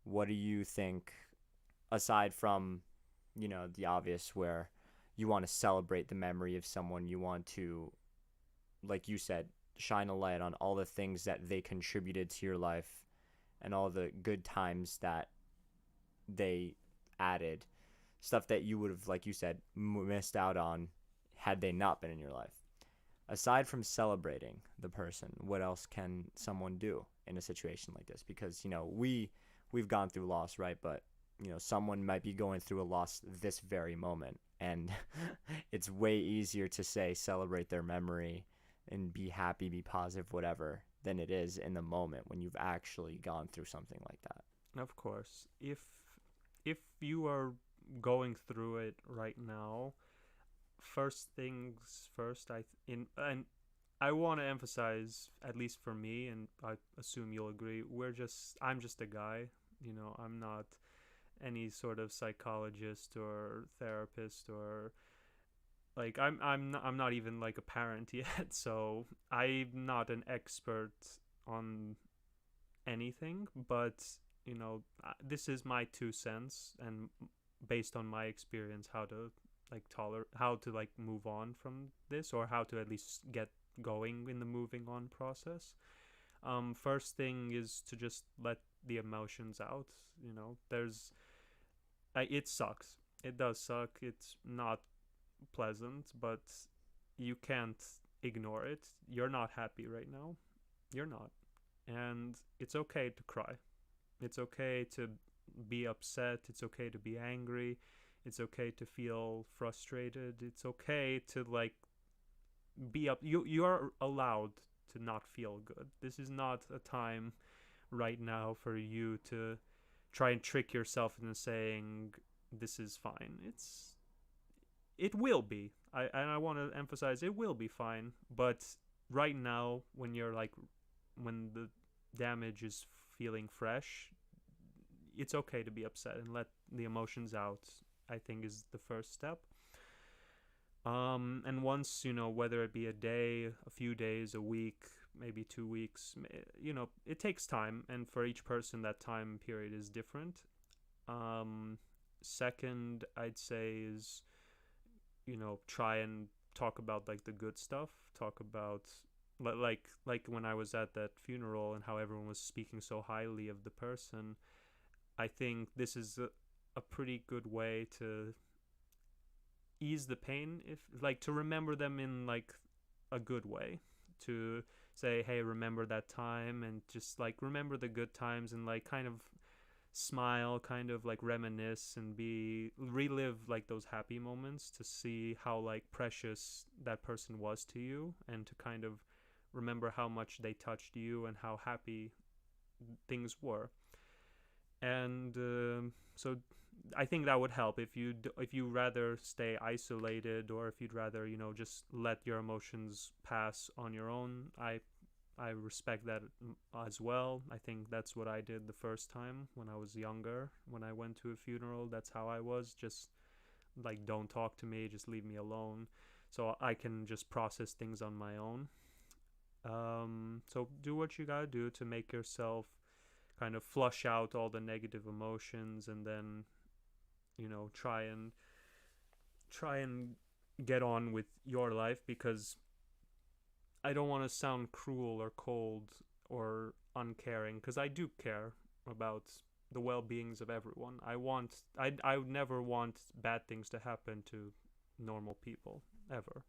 what do you think, aside from, the obvious where you want to celebrate the memory of someone, you want to, like you said, shine a light on all the things that they contributed to your life and all the good times that they added, stuff that you would have, like you said, missed out on had they not been in your life. Aside from celebrating the person, what else can someone do in a situation like this? Because we've gone through loss, right? But someone might be going through a loss this very moment, and it's way easier to say celebrate their memory and be happy, be positive, whatever, than it is in the moment when you've actually gone through something like that. Of course, if you are going through it right now, first things first. I want to emphasize, at least for me, and I assume you'll agree. I'm just a guy. I'm not any sort of psychologist or therapist, or like I'm not even like a parent yet. So I'm not an expert on anything, but this is my 2 cents, and based on my experience, how to like move on from this, or how to at least get going in the moving on process. First thing is to just let the emotions out. There's it sucks. It does suck. It's not pleasant, but you can't ignore it. You're not happy right now. You're not. And it's okay to cry. It's okay to be upset. It's okay to be angry. It's okay to feel frustrated. It's okay to like be up. You are allowed to not feel good. This is not a time right now for you to try and trick yourself into saying this is fine. It will be. I want to emphasize it will be fine, but right now when the damage is feeling fresh, it's okay to be upset and let the emotions out. I think is the first step. And once whether it be a day, a few days, a week, maybe 2 weeks, it takes time, and for each person that time period is different. Um, Second, I'd say is try and talk about like the good stuff. Talk about like when I was at that funeral and how everyone was speaking so highly of the person. I think this is a pretty good way to ease the pain, if like to remember them in like a good way, to say, hey, remember that time, and just like remember the good times, and like kind of smile, kind of like reminisce and be relive like those happy moments, to see how like precious that person was to you, and to kind of remember how much they touched you and how happy things were. And so I think that would help if you rather stay isolated, or if you'd rather just let your emotions pass on your own. I respect that as well. I think that's what I did the first time when I was younger. When I went to a funeral, that's how I was. Just like, don't talk to me, just leave me alone, so I can just process things on my own. So do what you gotta do to make yourself kind of flush out all the negative emotions, and then try and get on with your life, because I don't want to sound cruel or cold or uncaring, because I do care about the well-beings of everyone. I would never want bad things to happen to normal people ever.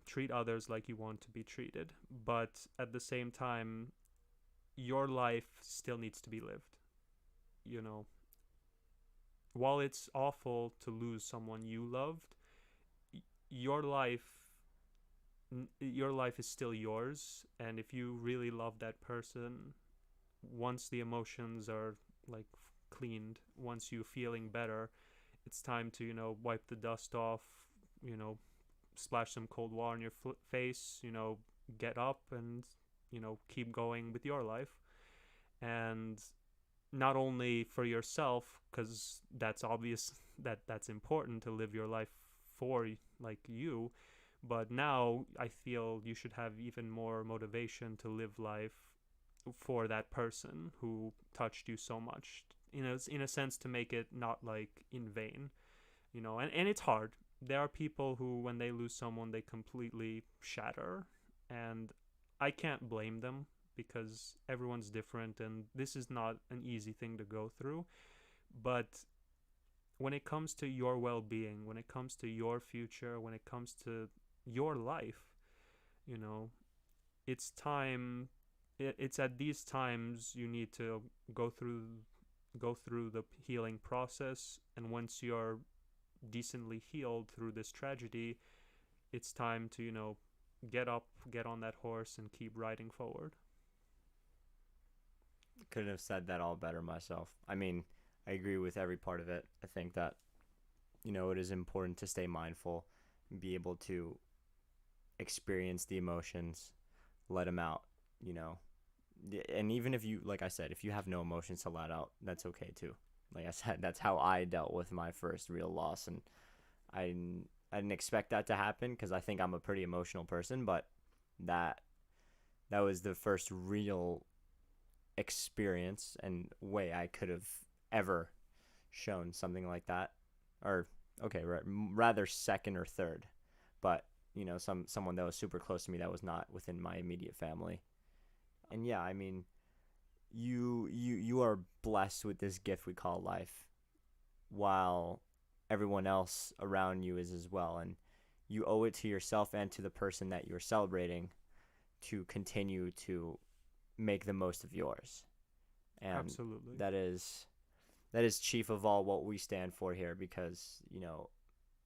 Treat others like you want to be treated, but at the same time, your life still needs to be lived. You know, while it's awful to lose someone you loved, your life is still yours, and if you really love that person, once the emotions are like cleaned, once you're feeling better, it's time to wipe the dust off, you know splash some cold water on your face, get up and keep going with your life. And not only for yourself, because that's obvious, that's important to live your life for like you, but now I feel you should have even more motivation to live life for that person who touched you so much, in a sense, to make it not like in vain, and it's hard. There are people who, when they lose someone, they completely shatter, and I can't blame them because everyone's different and this is not an easy thing to go through. But when it comes to your well-being, when it comes to your future, when it comes to your life, you know, it's time. It's at these times you need to go through go through the healing process, and once you're decently healed through this tragedy, it's time to get up, get on that horse, and keep riding forward. Couldn't have said that all better myself. I mean, I agree with every part of it. I think that, it is important to stay mindful and be able to experience the emotions, let them out, you know. And even if you, like I said, if you have no emotions to let out, that's okay too. Like I said, that's how I dealt with my first real loss. And I, I didn't expect that to happen because I think I'm a pretty emotional person, but that that was the first real experience and way I could have ever shown something like that. Or okay, rather second or third, but someone that was super close to me that was not within my immediate family. And yeah, I mean, you are blessed with this gift we call life, while everyone else around you is as well, and you owe it to yourself and to the person that you're celebrating to continue to make the most of yours. And Absolutely. that is chief of all what we stand for here, because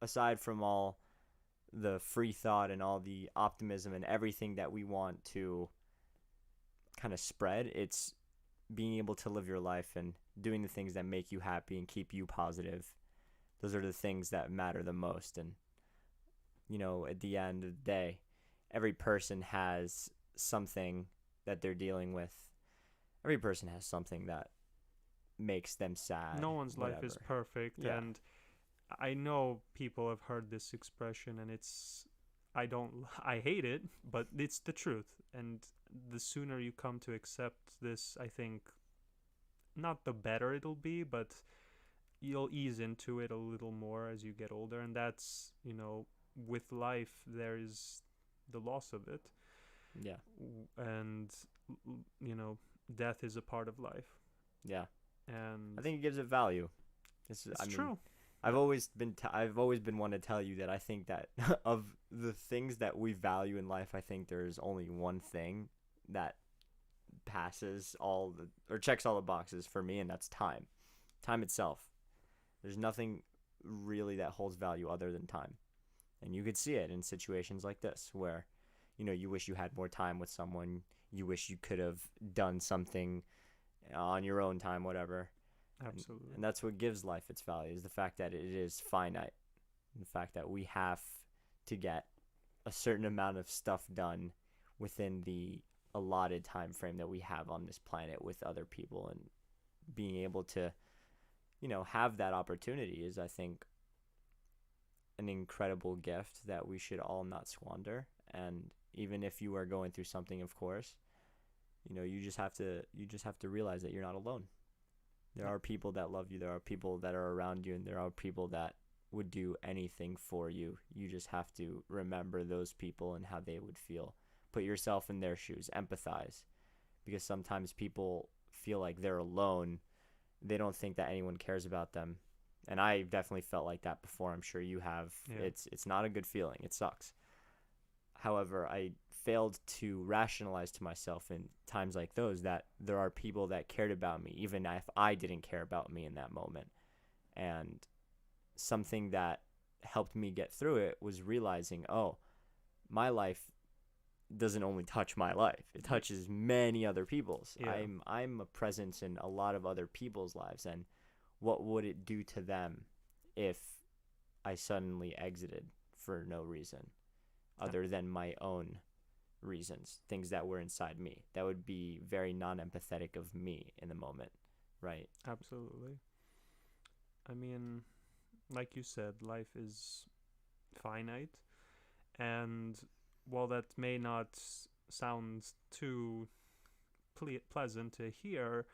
aside from all the free thought and all the optimism and everything that we want to kind of spread, it's being able to live your life and doing the things that make you happy and keep you positive. Those are the things that matter the most. And at the end of the day, every person has something that they're dealing with. Every person has something that makes them sad. No one's life is whatever. perfect, Yeah. and I know people have heard this expression, and I don't, I hate it, but it's the truth. And the sooner you come to accept this, I think, not the better it'll be, but you'll ease into it a little more as you get older. And that's, with life, there is the loss of it. Yeah. And, you know, death is a part of life. Yeah. And I think it gives it value. it's I mean, true. I've always been one to tell you that I think that of the things that we value in life, I think there's only one thing that passes or checks all the boxes for me, and that's time. Time itself. There's nothing really that holds value other than time. And you could see it in situations like this where, you wish you had more time with someone, you wish you could have done something on your own time, whatever. Absolutely. And that's what gives life its value, is the fact that it is finite. The fact that we have to get a certain amount of stuff done within the allotted time frame that we have on this planet with other people, and being able to, have that opportunity is, I think, an incredible gift that we should all not squander. And even if you are going through something, of course, you just have to realize that you're not alone. There are people that love you. There are people that are around you, and there are people that would do anything for you. You just have to remember those people and how they would feel. Put yourself in their shoes. Empathize. Because sometimes people feel like they're alone. They don't think that anyone cares about them. And I definitely felt like that before. I'm sure you have. Yeah. It's not a good feeling. It sucks. However, I failed to rationalize to myself in times like those that there are people that cared about me, even if I didn't care about me in that moment. And something that helped me get through it was realizing, oh, my life doesn't only touch my life. It touches many other people's. Yeah. I'm a presence in a lot of other people's lives, and what would it do to them if I suddenly exited for no reason other than my own reasons, things that were inside me? That would be very non-empathetic of me in the moment, right? Absolutely. I mean, like you said, life is finite, and while that may not sound too pleasant to hear.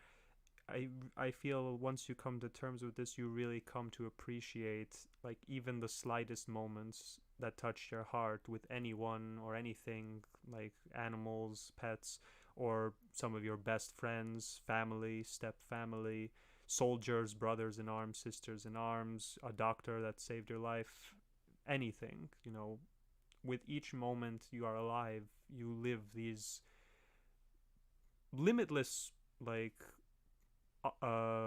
I feel once you come to terms with this, you really come to appreciate like even the slightest moments that touch your heart with anyone or anything, like animals, pets, or some of your best friends, family, step family, soldiers, brothers in arms, sisters in arms, a doctor that saved your life, anything, you know. With each moment you are alive, you live these limitless like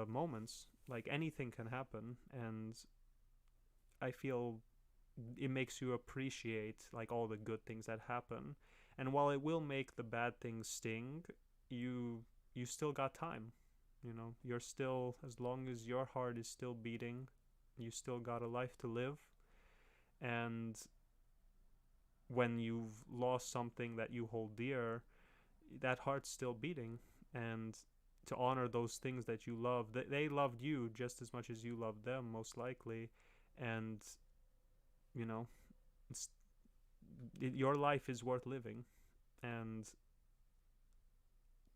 moments. Like anything can happen, and I feel it makes you appreciate like all the good things that happen. And while it will make the bad things sting, you you still got time. You know, you're still, as long as your heart is still beating, you still got a life to live. And when you've lost something that you hold dear, that heart's still beating. And to honor those things that you love, they loved you just as much as you loved them, most likely. And you know, your life is worth living. And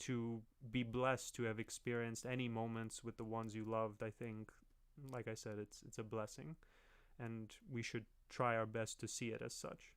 to be blessed to have experienced any moments with the ones you loved, I think, like I said, it's a blessing, and we should try our best to see it as such.